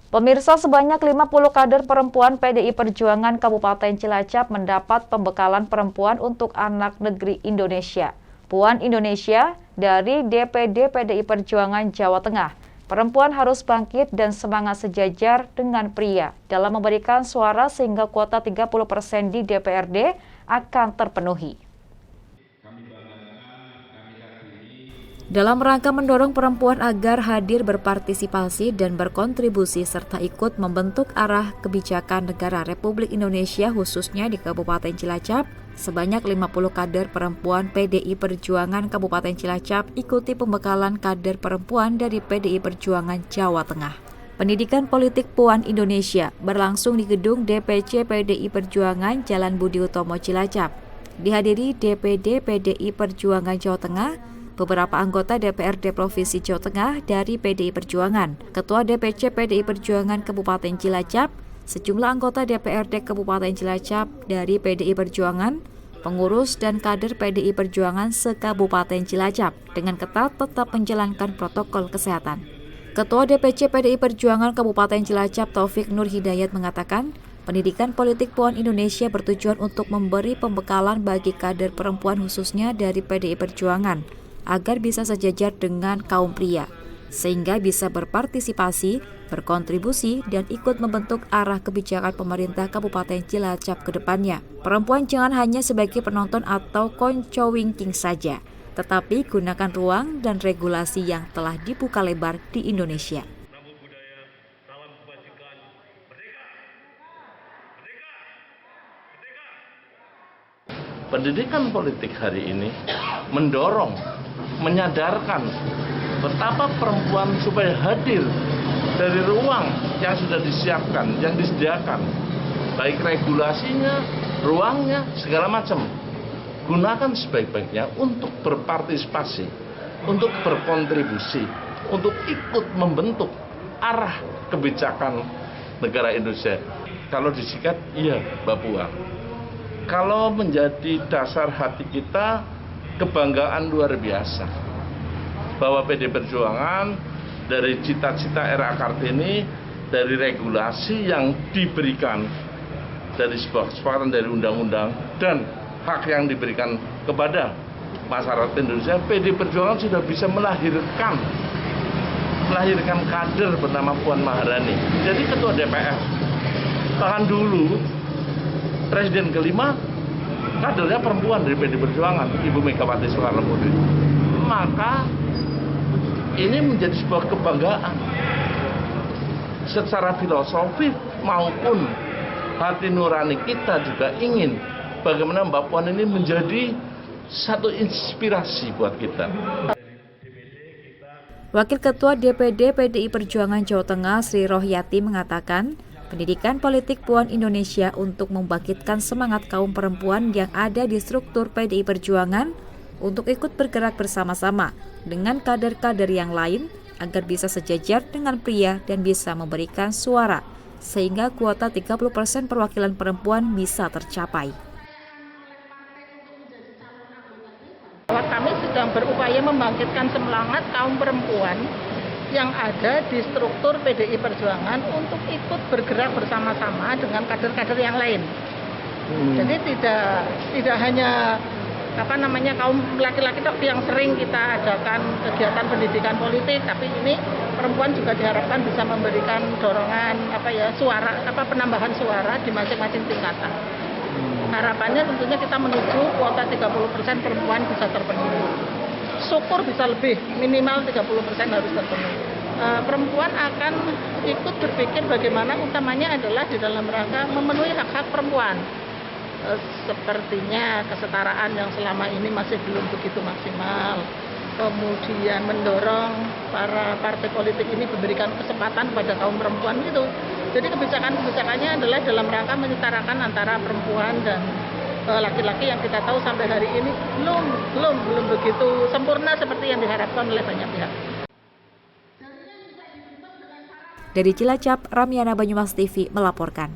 Pemirsa, sebanyak 50 kader perempuan PDI Perjuangan Kabupaten Cilacap mendapat pembekalan perempuan untuk anak negeri Indonesia. Puan Indonesia dari DPD PDI Perjuangan Jawa Tengah. Perempuan harus bangkit dan semangat sejajar dengan pria dalam memberikan suara sehingga kuota 30% di DPRD akan terpenuhi. Dalam rangka mendorong perempuan agar hadir berpartisipasi dan berkontribusi serta ikut membentuk arah kebijakan negara Republik Indonesia khususnya di Kabupaten Cilacap, sebanyak 50 kader perempuan PDI Perjuangan Kabupaten Cilacap ikuti pembekalan kader perempuan dari PDI Perjuangan Jawa Tengah. Pendidikan Politik Puan Indonesia berlangsung di gedung DPC PDI Perjuangan Jalan Budi Utomo Cilacap. Dihadiri DPD PDI Perjuangan Jawa Tengah, beberapa anggota DPRD Provinsi Jawa Tengah dari PDI Perjuangan, Ketua DPC PDI Perjuangan Kabupaten Cilacap, sejumlah anggota DPRD Kabupaten Cilacap dari PDI Perjuangan, pengurus dan kader PDI Perjuangan se-Kabupaten Cilacap dengan ketat tetap menjalankan protokol kesehatan. Ketua DPC PDI Perjuangan Kabupaten Cilacap Taufik Nur Hidayat mengatakan, Pendidikan Politik Puan Indonesia bertujuan untuk memberi pembekalan bagi kader perempuan khususnya dari PDI Perjuangan agar bisa sejajar dengan kaum pria, sehingga bisa berpartisipasi, berkontribusi, dan ikut membentuk arah kebijakan pemerintah Kabupaten Cilacap ke depannya. Perempuan jangan hanya sebagai penonton atau konco winking saja, tetapi gunakan ruang dan regulasi yang telah dibuka lebar di Indonesia. Pendidikan politik hari ini mendorong, menyadarkan betapa perempuan supaya hadir dari ruang yang sudah disiapkan, yang disediakan, baik regulasinya, ruangnya, segala macam. Gunakan sebaik-baiknya untuk berpartisipasi, untuk berkontribusi, untuk ikut membentuk arah kebijakan negara Indonesia. Kalau disikat, iya Mbak Puan. Kalau menjadi dasar hati kita, kebanggaan luar biasa bahwa PDI Perjuangan dari cita-cita era Kartini, dari regulasi yang diberikan dari sebuah kesepakatan dari undang-undang dan hak yang diberikan kepada masyarakat Indonesia, PDI Perjuangan sudah bisa melahirkan kader bernama Puan Maharani jadi ketua DPR. Bahkan dulu Presiden kelima kadernya perempuan dari PDI Perjuangan, Ibu Megawati Soekarno Putri. Maka ini menjadi sebuah kebanggaan secara filosofi maupun hati nurani kita juga ingin bagaimana Mbak Puan ini menjadi satu inspirasi buat kita. Wakil Ketua DPD PDI Perjuangan Jawa Tengah Sri Rohyati mengatakan, Pendidikan Politik Puan Indonesia untuk membangkitkan semangat kaum perempuan yang ada di struktur PDI Perjuangan untuk ikut bergerak bersama-sama dengan kader-kader yang lain agar bisa sejajar dengan pria dan bisa memberikan suara, sehingga kuota 30% perwakilan perempuan bisa tercapai. Kami sedang berupaya membangkitkan semangat kaum perempuan yang ada di struktur PDI Perjuangan untuk ikut bergerak bersama-sama dengan kader-kader yang lain. Jadi tidak hanya kaum laki-laki yang sering kita adakan kegiatan pendidikan politik, tapi ini perempuan juga diharapkan bisa memberikan dorongan penambahan suara di masing-masing tingkatan. Harapannya tentunya kita menuju kuota 30% perempuan bisa terpenuhi. Syukur bisa lebih, minimal 30% harus terpenuhi. Perempuan akan ikut berpikir bagaimana utamanya adalah di dalam rangka memenuhi hak-hak perempuan. Sepertinya kesetaraan yang selama ini masih belum begitu maksimal. Kemudian mendorong para partai politik ini memberikan kesempatan kepada kaum perempuan itu. Jadi kebijakan-kebijakannya adalah dalam rangka menyetarakan antara perempuan dan laki-laki yang kita tahu sampai hari ini belum begitu sempurna seperti yang diharapkan oleh banyak pihak. Dari Cilacap, Ramyana Banyumas TV melaporkan.